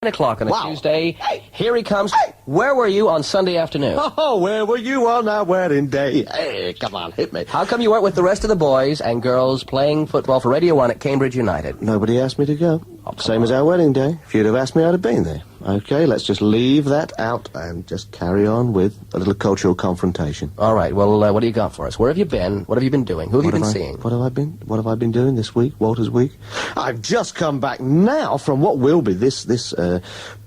o'clock on a Tuesday. Hey. Here he comes. Hey. Where were you on Sunday afternoon? Oh, where were you on our wedding day? Hey, come on, hit me. How come you weren't with the rest of the boys and girls playing football for Radio 1 at Cambridge United? Nobody asked me to go. Same as our wedding day. If you'd have asked me, I'd have been there. Okay, let's just leave that out and just carry on with a little cultural confrontation. All right, well, what do you got for us? Where have you been? What have you been doing? Who have you been seeing? What have I been doing this week, Walter's week? I've just come back now from what will be this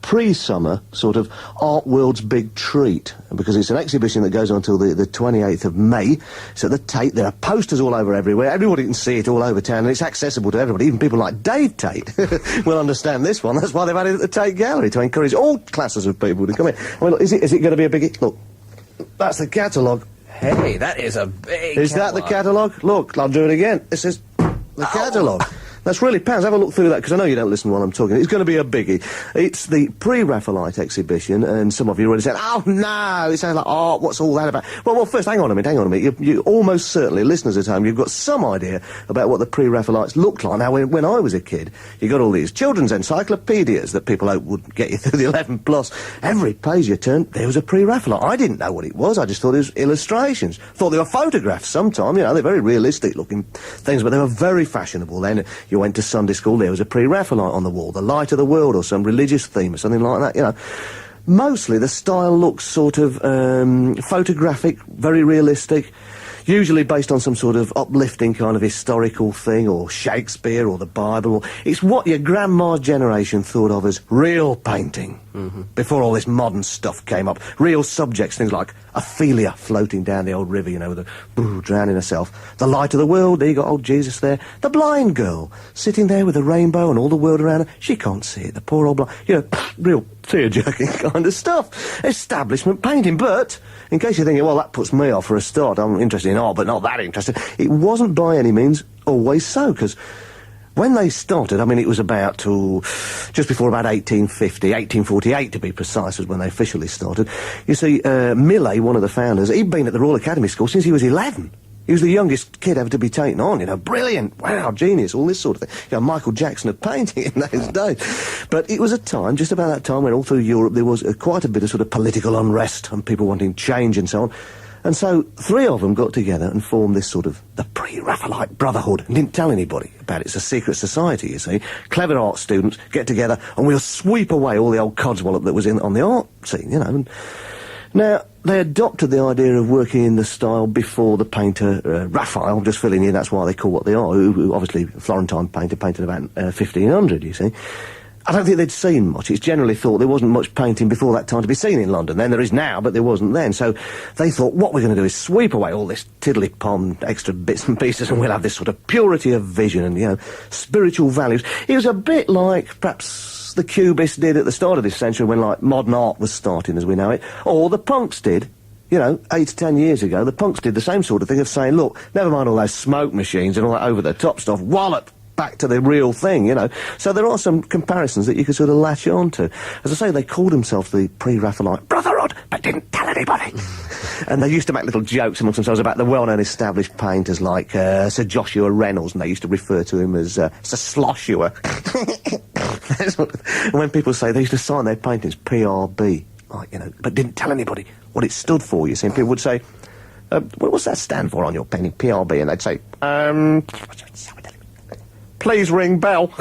pre-summer sort of art world's big treat, because it's an exhibition that goes on until the 28th of May. It's at the Tate. There are posters all over everywhere. Everybody can see it all over town, and it's accessible to everybody. Even people like Dave Tate will understand this one. That's why they've had it at the Tate Gallery, to encourage all classes of people to come in. I mean, look, is it going to be a big... Look, that's the catalogue. Hey, that is a big Is that the catalogue? Look, I'll do it again. This is the catalogue. That's really pounds. Have a look through that, because I know you don't listen while I'm talking. It's going to be a biggie. It's the Pre-Raphaelite exhibition, and some of you already said, oh, no, it sounds like art. What's all that about? Well, first, hang on a minute. You almost certainly, listeners at home, you've got some idea about what the Pre-Raphaelites looked like. Now, when I was a kid, you got all these children's encyclopedias that people hope would get you through the 11 plus. Every page you turned, there was a Pre-Raphaelite. I didn't know what it was. I just thought it was illustrations. Thought they were photographs sometime. You know, they're very realistic-looking things, but they were very fashionable then. You went to Sunday school, there was a Pre-Raphaelite on the wall, the light of the world, or some religious theme, or something like that, you know. Mostly the style looks sort of photographic, very realistic, usually based on some sort of uplifting kind of historical thing, or Shakespeare, or the Bible. It's what your grandma's generation thought of as real painting, before all this modern stuff came up. Real subjects, things like Ophelia floating down the old river, you know, with drowning herself. The light of the world, there you got old Jesus there. The blind girl, sitting there with a rainbow and all the world around her. She can't see it, the poor old blind... You know, real tear-jerking kind of stuff. Establishment painting, but... In case you're thinking, well, that puts me off for a start, I'm interested in art, but not that interested. It wasn't by any means always so, because when they started, I mean, it was about just before about 1848 to be precise, was when they officially started. You see, Millet, one of the founders, he'd been at the Royal Academy School since he was 11. He was the youngest kid ever to be taken on, you know, brilliant, wow, genius, all this sort of thing. You know, Michael Jackson of painting in those days. But it was a time, just about that time, when all through Europe there was quite a bit of sort of political unrest and people wanting change and so on. And so three of them got together and formed this sort of, the Pre-Raphaelite Brotherhood, and didn't tell anybody about it. It's a secret society, you see. Clever art students get together and we'll sweep away all the old codswallop that was on the art scene, you know. And now, they adopted the idea of working in the style before the painter Raphael, just filling in, that's why they call what they are, who obviously, Florentine painter, painted about 1500, you see. I don't think they'd seen much. It's generally thought there wasn't much painting before that time to be seen in London. Then there is now, but there wasn't then. So they thought, what we're going to do is sweep away all this tiddly-pom, extra bits and pieces, and we'll have this sort of purity of vision and, you know, spiritual values. It was a bit like, perhaps, the Cubists did at the start of this century when, like, modern art was starting as we know it, or the punks did. You know, 8 to 10 years ago, the punks did the same sort of thing of saying, look, never mind all those smoke machines and all that over-the-top stuff, wallop! Back to the real thing, you know. So there are some comparisons that you could sort of latch on to. As I say, they called themselves the Pre-Raphaelite Brotherhood, but didn't tell anybody. And they used to make little jokes amongst themselves about the well-known established painters like Sir Joshua Reynolds, and they used to refer to him as Sir Sloshua. And when people say they used to sign their paintings PRB, like, you know, but didn't tell anybody what it stood for, you see. And people would say, what's that stand for on your painting, PRB? And they'd say, please ring Bell.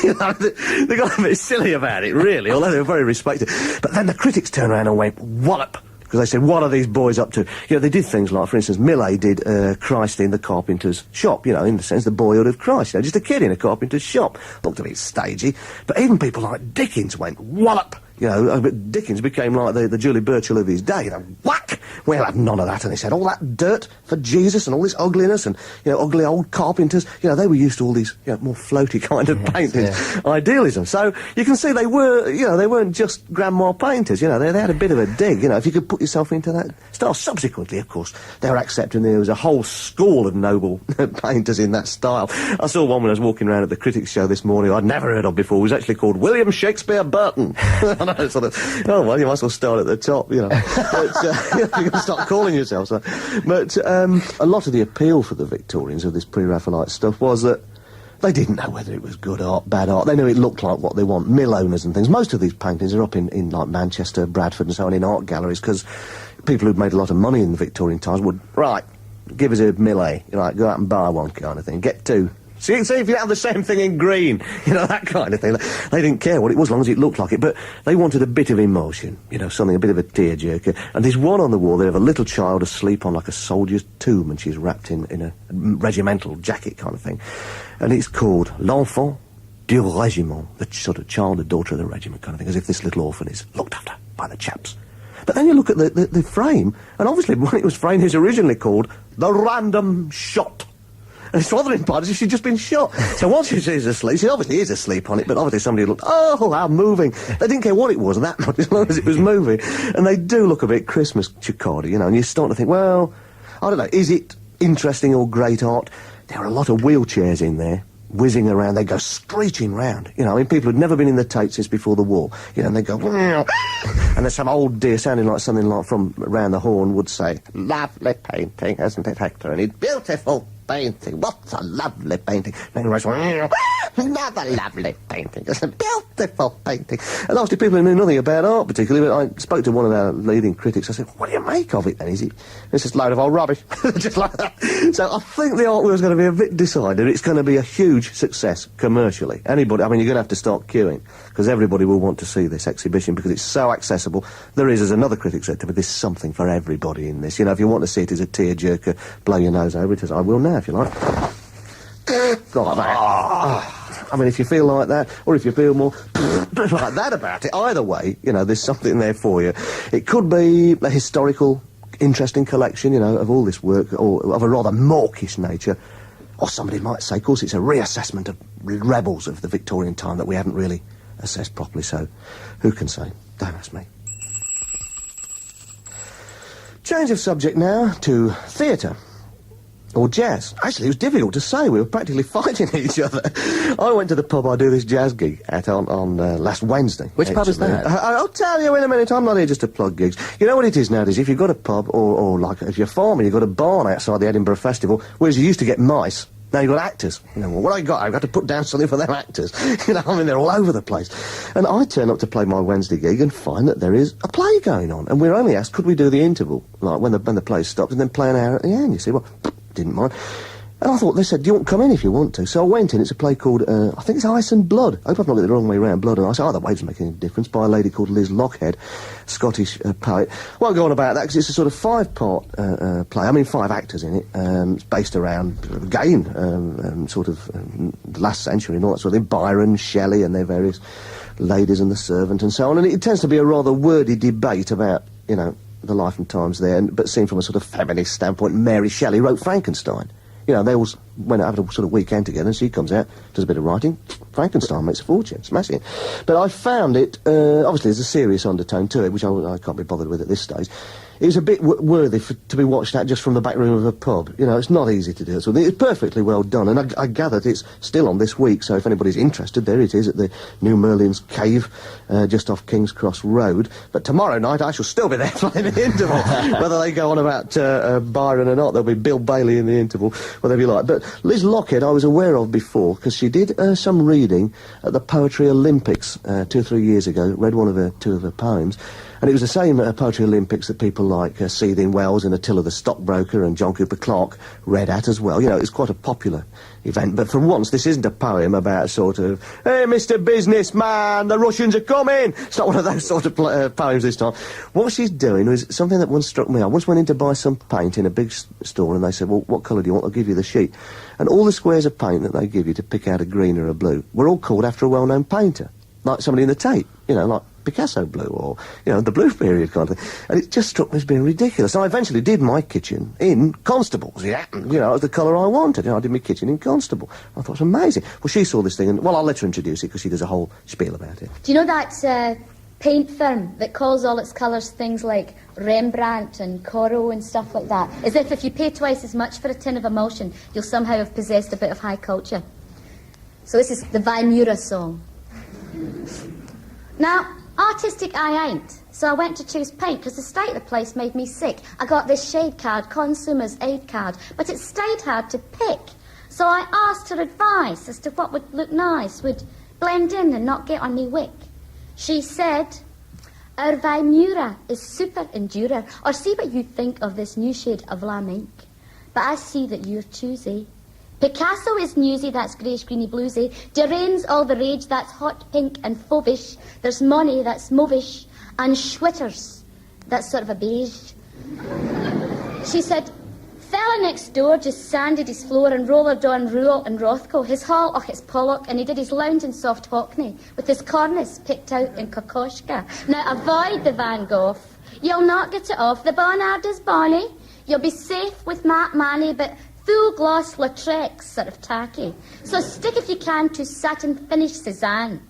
You know, they got a bit silly about it, really, although they were very respected. But then the critics turned around and went, wallop, because they said, what are these boys up to? You know, they did things like, for instance, Millet did Christ in the carpenter's shop, you know, in the sense, the boyhood of Christ, you know, just a kid in a carpenter's shop. Looked a bit stagey, but even people like Dickens went, wallop. You know, but Dickens became like the Julie Burchill of his day, you know, whack! We'll have none of that. And he said, all that dirt for Jesus and all this ugliness and, you know, ugly old carpenters, you know, they were used to all these, you know, more floaty kind of paintings, idealism. So you can see they were, you know, they weren't just grandma painters, you know, they had a bit of a dig, you know, if you could put yourself into that style. Subsequently, of course, they were accepting there was a whole school of noble painters in that style. I saw one when I was walking around at the Critics' Show this morning I'd never heard of before. It was actually called William Shakespeare Burton. Sort of, oh, well, you might as well start at the top, you know. But, you can start calling yourself so. But a lot of the appeal for the Victorians of this Pre-Raphaelite stuff was that They didn't know whether it was good art, bad art. They knew it looked like what they want. Mill owners and things. Most of these paintings are up in like Manchester, Bradford and so on in art galleries because people who'd made a lot of money in the Victorian times would, right, give us a millet, go out and buy one kind of thing. Get two. See if you have the same thing in green, that kind of thing. They didn't care what it was, as long as it looked like it, but they wanted a bit of emotion, something, a bit of a tearjerker. And there's one on the wall, they have a little child asleep on like a soldier's tomb, and she's wrapped in a regimental jacket kind of thing. And it's called L'Enfant du Régiment, the sort of child, the daughter of the regiment kind of thing, as if this little orphan is looked after by the chaps. But then you look at the frame, and obviously when it was framed, it was originally called The Random Shot. And it's rather implied as if she'd just been shot. So once she's asleep, she obviously is asleep on it, but obviously somebody looked, oh, how moving. They didn't care what it was that much, as long as it was moving. And they do look a bit Christmas chicordy, and you're starting to think, well, I don't know, is it interesting or great art? There are a lot of wheelchairs in there, whizzing around. They go screeching round. People who'd never been in the Tate since before the war. And they go, and there's some old dear sounding like something like from round the horn would say, lovely painting, isn't it, Hector? And it's beautiful painting. What a lovely painting. And the rest went, another lovely painting. It's a beautiful painting. And obviously people who knew nothing about art particularly, but I spoke to one of our leading critics. I said, what do you make of it then? Is it? It's just a load of old rubbish. Just like that. So I think the art world's going to be a bit decided. It's going to be a huge success commercially. You're going to have to start queuing because everybody will want to see this exhibition because it's so accessible. There is, as another critic said to me, there's something for everybody in this. If you want to see it as a tearjerker, blow your nose over it, as I will now if you like. Like that. If you feel like that, or if you feel more like that about it, either way, there's something there for you. It could be a historical, interesting collection, of all this work, or of a rather mawkish nature. Or somebody might say, of course, it's a reassessment of rebels of the Victorian time that we haven't really assessed properly, so who can say? Don't ask me. Change of subject now to theatre. Or jazz. Actually, it was difficult to say. We were practically fighting each other. I went to the pub I do this jazz gig at on last Wednesday. Which pub is that? I'll tell you in a minute. I'm not here just to plug gigs. You know what it is nowadays? If you've got a pub, or like if you're a farmer, you've got a barn outside the Edinburgh Festival, whereas you used to get mice, now you've got actors. Well, what I got? I've got to put down something for them actors. They're all over the place. And I turn up to play my Wednesday gig and find that there is a play going on. And we're only asked, could we do the interval? Like when the play stops and then play an hour at the end. You see, well, didn't mind. And I thought, they said, do you want to come in if you want to? So I went in. It's a play called, I think it's Ice and Blood. I hope I've not got it the wrong way around, Blood and Ice. Either way doesn't make any difference, by a lady called Lizzlie Lockhead, Scottish poet. Won't go on about that because it's a sort of 5-part play. 5 actors in it. It's based around, again, the last century and all that sort of thing. Byron, Shelley and their various ladies and the servant and so on. And it tends to be a rather wordy debate about, the life and times there, but seen from a sort of feminist standpoint. Mary Shelley wrote Frankenstein. They all went out having a sort of weekend together, and she comes out, does a bit of writing, Frankenstein makes a fortune, smashing it. But I found it, obviously there's a serious undertone to it, which I can't be bothered with at this stage. It was a bit worthy to be watched at just from the back room of a pub. It's not easy to do. So it's perfectly well done, and I gathered it's still on this week, so if anybody's interested, there it is at the New Merlin's Cave, just off King's Cross Road. But tomorrow night I shall still be there playing the interval. Whether they go on about Byron or not, there'll be Bill Bailey in the interval, whatever you like. But Liz Lockhead I was aware of before, because she did some reading at the Poetry Olympics 2 or 3 years ago, read two of her poems. And it was the same Poetry Olympics that people like Seething Wells and Attila the Stockbroker and John Cooper Clarke read at as well. It's quite a popular event. But for once, this isn't a poem about sort of, hey, Mr. Businessman, the Russians are coming. It's not one of those sort of poems this time. What she's doing was something that once struck me. I once went in to buy some paint in a big store, and they said, well, what colour do you want? I'll give you the sheet. And all the squares of paint that they give you to pick out a green or a blue were all called after a well-known painter, like somebody in the Tate, like Picasso blue or, the blue period kind of thing. And it just struck me as being ridiculous. And I eventually did my kitchen in Constables. Yeah, the colour I wanted. I did my kitchen in Constable. I thought it was amazing. Well, she saw this thing and, I'll let her introduce it because she does a whole spiel about it. Do you know that paint firm that calls all its colours things like Rembrandt and Corot and stuff like that? As if you pay twice as much for a tin of emulsion, you'll somehow have possessed a bit of high culture. So this is the Weimura song. Now, artistic I ain't, so I went to choose paint because the state of the place made me sick. I got this shade card, Consumer's Aid card, but it stayed hard to pick. So I asked her advice as to what would look nice, would blend in and not get on me wick. She said, "Our Vimura is super endurer, or see what you think of this new shade of lamb ink. But I see that you're choosy. Picasso is newsy, that's greyish, greeny, bluesy. Derain's all the rage, that's hot, pink and fauvish. There's Monet, that's mauvish. And Schwitters, that's sort of a beige." She said, "Fella next door just sanded his floor and rollered on Ruel and Rothko. His hall, och, it's Pollock, and he did his lounge in soft Hockney with his cornice picked out in Kokoschka. Now avoid the Van Gogh. You'll not get it off. The Barnard is bonny. You'll be safe with Matt Manny, but full gloss Lautrec's sort of tacky. So stick if you can to satin finish Cézanne.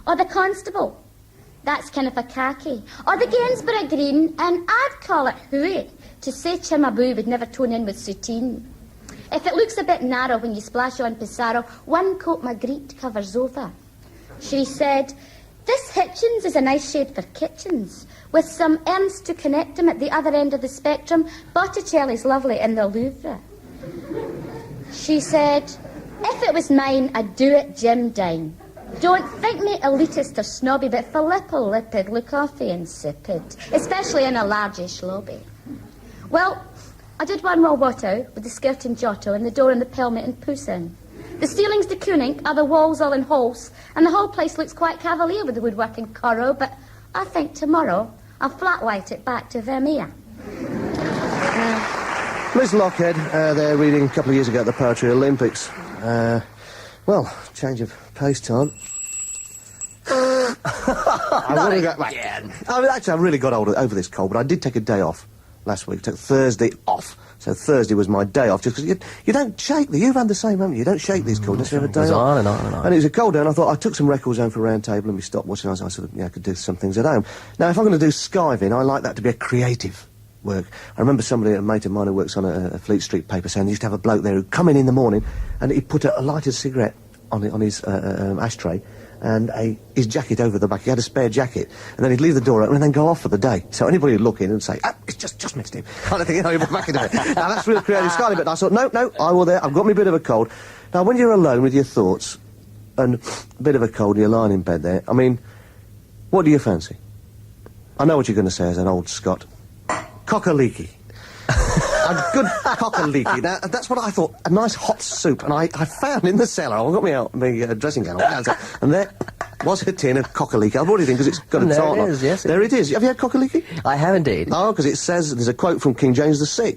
Or the Constable. That's kind of a khaki. Or the Gainsborough Green, and I'd call it hooey. To say Chimaboo would never tone in with soutine. If it looks a bit narrow when you splash on Pissarro, one coat Magritte covers over." She said, "This Hitchens is a nice shade for kitchens, with some Ernst to connect them at the other end of the spectrum. Botticelli's lovely in the Louvre." She said, "If it was mine, I'd do it Jim Dine. Don't think me elitist or snobby, but Filippo lipid, look offy insipid, especially in a largish lobby." Well, I did one more Watto with the skirt in Giotto and the door and the pelmet in Poussin. The ceiling's de Kooning, other walls all in holes, and the whole place looks quite cavalier with the woodwork in Corot, but I think tomorrow I'll flat white it back to Vermeer. Lizzlie Lockhead, they're reading a couple of years ago at the Poetry Olympics. Well, change of pace time. I really got over this cold, but I did take a day off last week. I took Thursday off. So Thursday was my day off, just because you don't shake. You've had the same, haven't you? You don't shake these colds. You have a day off. On and on and on. And it was a cold day, and I thought I took some records home for a round table and we stopped watching. I sort of, could do some things at home. Now, if I'm going to do skiving, I like that to be a creative work. I remember somebody, a mate of mine who works on a Fleet Street paper, saying he used to have a bloke there who'd come in the morning and he'd put a lighted cigarette on his ashtray and his jacket over the back. He had a spare jacket, and then he'd leave the door open and then go off for the day. So anybody would look in and say, it's just missed him. Kind of thing, you're back into it. Now, that's really creative skiving, but I thought, no, I will there. I've got me a bit of a cold. Now, when you're alone with your thoughts and a bit of a cold and you're lying in bed there, I mean, what do you fancy? I know what you're going to say as an old Scot. Cock-a-leaky. A good cock-a-leaky. Now, that's what I thought. A nice hot soup. And I found in the cellar, I got my dressing gown on, and there was a tin of cock-a-leaky. I brought it in because it's got a tartan on. There it is, yes. There it is. Have you had cock-a-leaky? I have indeed. Oh, because it says, there's a quote from King James VI.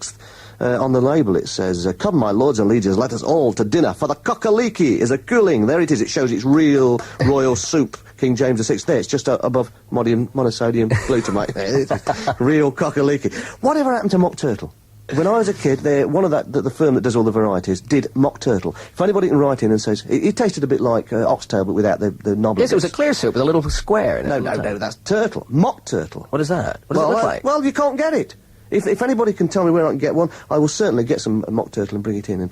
On the label it says, "Come, my lords and lieges, let us all to dinner, for the cock-a-leaky is a cooling." There it is. It shows it's real royal soup. King James VI there. It's just above monosodium glutamate. There it is. Real cock-a-leaky. Whatever happened to mock turtle? When I was a kid, one of the firm that does all the varieties did mock turtle. If anybody can write in and says it tasted a bit like oxtail, but without the knob. Yes, it was a clear soup with a little square in it. No, that's turtle. Mock turtle. What is that? What does it look like? Well, you can't get it. If anybody can tell me where I can get one, I will certainly get some mock turtle and bring it in.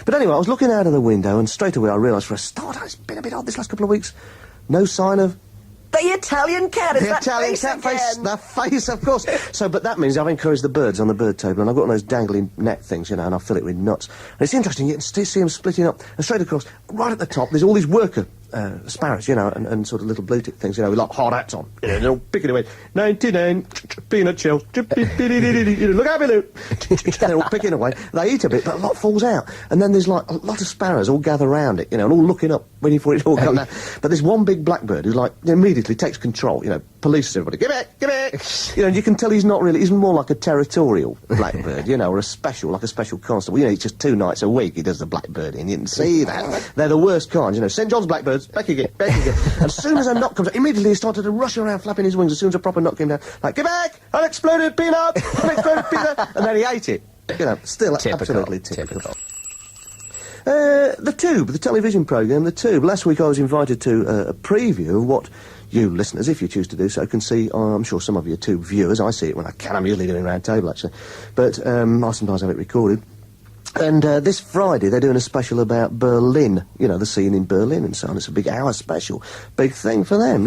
But anyway, I was looking out of the window, and straight away I realised, for a start, it's been a bit odd this last couple of weeks. No sign of the Italian cat. The Italian cat face. The face, of course. But that means I've encouraged the birds on the bird table, and I've got one of those dangling net things, and I fill it with nuts. And it's interesting, you can see them splitting up, and straight across, right at the top, there's all these worker sparrows, and sort of little blue tick things, with like hard hats on. They're all picking away. 99 peanut shells. Look out below. They're all picking away. They eat a bit, but a lot falls out. And then there's like a lot of sparrows all gather around it, and all looking up, waiting for it to all come down. But there's one big blackbird who immediately takes control, polices everybody. Give it! And you can tell he's not really, he's more like a territorial blackbird, or a special constable. It's just 2 nights a week he does the blackbird in. You can see that. They're the worst kinds, St. John's blackbirds. Back again. As soon as a knock comes out, immediately he started to rush around flapping his wings as soon as a proper knock came down. Like, get back! Unexploded peanut! Unexploded peanut! And then he ate it. Still absolutely typical. The Tube, the television programme, The Tube. Last week I was invited to a preview of what you listeners, if you choose to do so, can see. I'm sure some of you are Tube viewers. I see it when I can. I'm usually doing round table, actually. But I sometimes have it recorded. And this Friday they're doing a special about Berlin, the scene in Berlin and so on. It's a big hour special. Big thing for them,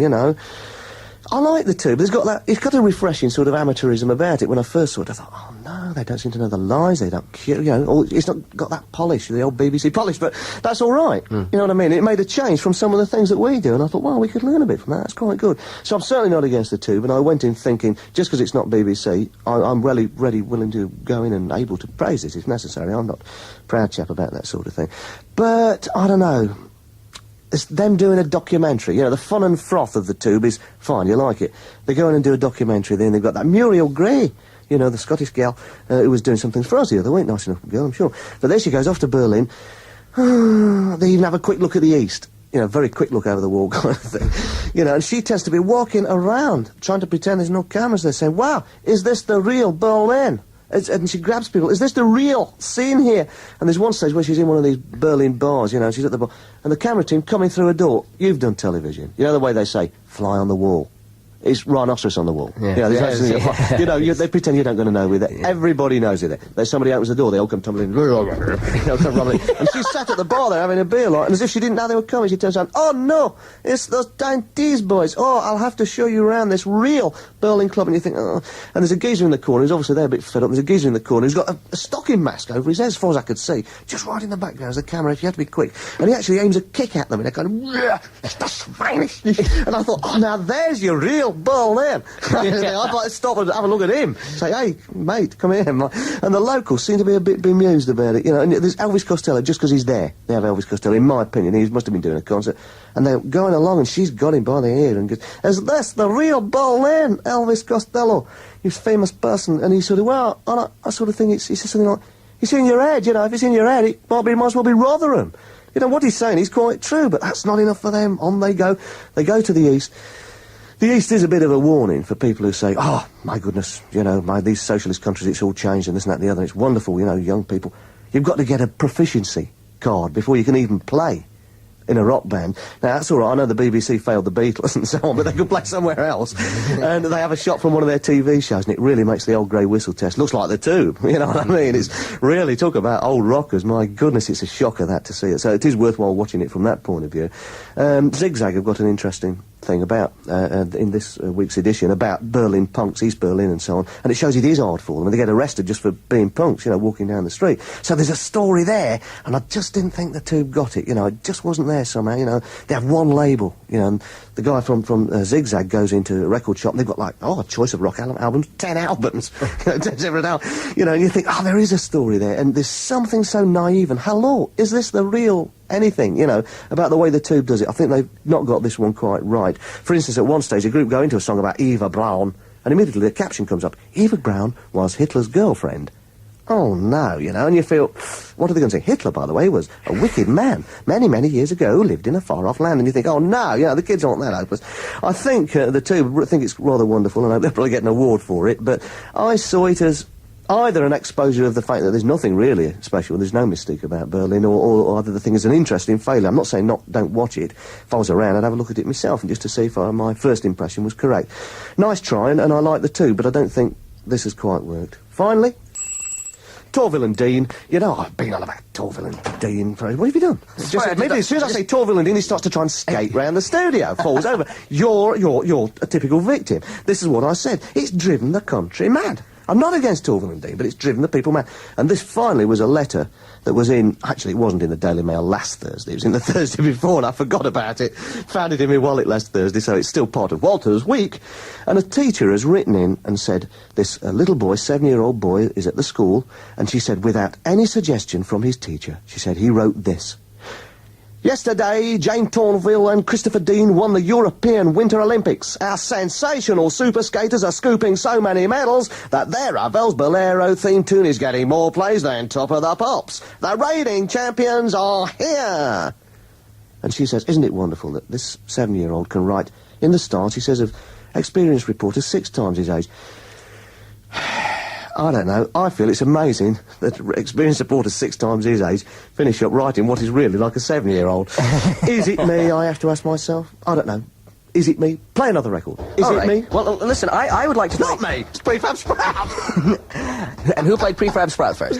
I like the Tube. It's got a refreshing sort of amateurism about it. When I first saw it, I thought, oh no, they don't seem to know the lines, they don't, it's not got that polish, the old BBC polish, but that's all right. You know what I mean? It made a change from some of the things that we do, and I thought, well, we could learn a bit from that. That's quite good. So I'm certainly not against the Tube, and I went in thinking, just because it's not BBC, I'm really willing to go in and able to praise it if necessary. I'm not a proud chap about that sort of thing. But, I don't know. It's them doing a documentary. The fun and froth of the Tube is fine, you like it. They go in and do a documentary, then they've got that Muriel Gray, the Scottish gal, who was doing something for us the other week. Nice enough girl, I'm sure. But there she goes off to Berlin. They even have a quick look at the East. Very quick look over the wall kind of thing. And she tends to be walking around, trying to pretend there's no cameras there, saying, wow, is this the real Berlin? And she grabs people, is this the real scene here? And there's one stage where she's in one of these Berlin bars, she's at the bar, and the camera team coming through a door. You've done television. The way they say, fly on the wall. It's rhinoceros on the wall. Yeah. They pretend you don't going to know with it. Yeah. Everybody knows it. There's somebody opens the door, they all come tumbling. Come rumbling. And she's sat at the bar there having a beer, and as if she didn't know they were coming, she turns around, oh no, it's those Dainties boys. Oh, I'll have to show you around this real Berlin club. And you think, oh. And there's a geezer in the corner who's obviously there a bit fed up. There's a geezer in the corner who's got a stocking mask over his head, as far as I could see, just right in the background as the camera. You have to be quick. And he actually aims a kick at them, and they're kind of, it's the Spanish. And I thought, oh, now there's your real Berlin. I'd like to stop and have a look at him. Say, hey, mate, come here. And the locals seem to be a bit bemused about it. And there's Elvis Costello, just because he's there. They have Elvis Costello, in my opinion. He must have been doing a concert. And they're going along, and she's got him by the ear and goes, is this the real Berlin, Elvis Costello? He's a famous person. And he sort of, well, I sort of think it's just something like, it's in your head, if it's in your head, it might as well be Rotherham. What he's saying is quite true, but that's not enough for them. On they go. They go to the East. The East is a bit of a warning for people who say, oh, my goodness, these socialist countries, it's all changed and this and that and the other. It's wonderful, young people. You've got to get a proficiency card before you can even play in a rock band. Now, that's all right. I know the BBC failed the Beatles and so on, but they could play somewhere else. And they have a shot from one of their TV shows, and it really makes the old grey whistle test. Looks like the Tube, you know what I mean? It's really, talk about old rockers. My goodness, it's a shocker that to see it. So it is worthwhile watching it from that point of view. Zigzag have got an interesting thing about, in this week's edition, about Berlin punks, East Berlin and so on, and it shows it is hard for them, and they get arrested just for being punks, walking down the street. So there's a story there, and I just didn't think the Tube got it, it just wasn't there somehow, they have one label, and the guy from Zigzag goes into a record shop, and they've got a choice of rock albums, 10 albums, 10 separate albums, and you think, there is a story there, and there's something so naive, and hello, is this the real anything, about the way the Tube does it? I think they've not got this one quite right. For instance, at one stage, a group go into a song about Eva Braun, and immediately the caption comes up, Eva Braun was Hitler's girlfriend. Oh, no, and you feel, what are they going to say? Hitler, by the way, was a wicked man. Many, many years ago, who lived in a far-off land. And you think, oh, no, the kids aren't that hopeless. I think the Tube think it's rather wonderful, and they'll probably get an award for it, but I saw it as either an exposure of the fact that there's nothing really special, there's no mystique about Berlin, or either the thing is an interesting failure. I'm not saying don't watch it. If I was around, I'd have a look at it myself, and just to see if my first impression was correct. Nice trying, and I like the Tube, but I don't think this has quite worked. Finally, Torvill and Dean. I've been on about Torvill and Dean for... What have you done? Maybe as soon as I say Torvill and Dean, he starts to try and skate round the studio, falls over. You're a typical victim. This is what I said. It's driven the country mad. I'm not against Torvill and Dean, but it's driven the people mad. And this finally was a letter that was in... Actually, it wasn't in the Daily Mail last Thursday. It was in the Thursday before, and I forgot about it. Found it in my wallet last Thursday, so it's still part of Walter's week. And a teacher has written in and said, this little boy, 7-year-old boy, is at the school, and she said, without any suggestion from his teacher, she said, he wrote this. Yesterday, Jane Torvill and Christopher Dean won the European Winter Olympics. Our sensational super skaters are scooping so many medals that their Ravel's Bolero-themed tune is getting more plays than Top of the Pops. The reigning champions are here. And she says, isn't it wonderful that this 7-year-old can write, in the start, he says, of experienced reporters 6 times his age. I don't know. I feel it's amazing that experienced reporters 6 times his age finish up writing what is really like a 7-year-old. Is it me, I have to ask myself? I don't know. Is It Me? Play another record. Is All It right. Me? Well, listen, I would like to... Not me! It's Prefab Sprout! And who played Prefab Sprout first?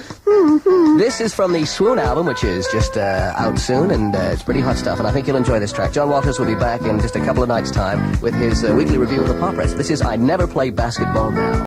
This is from the Swoon album, which is just out soon, and it's pretty hot stuff, and I think you'll enjoy this track. John Walters will be back in just a couple of nights' time with his weekly review of the pop rest. This is I Never Play Basketball Now.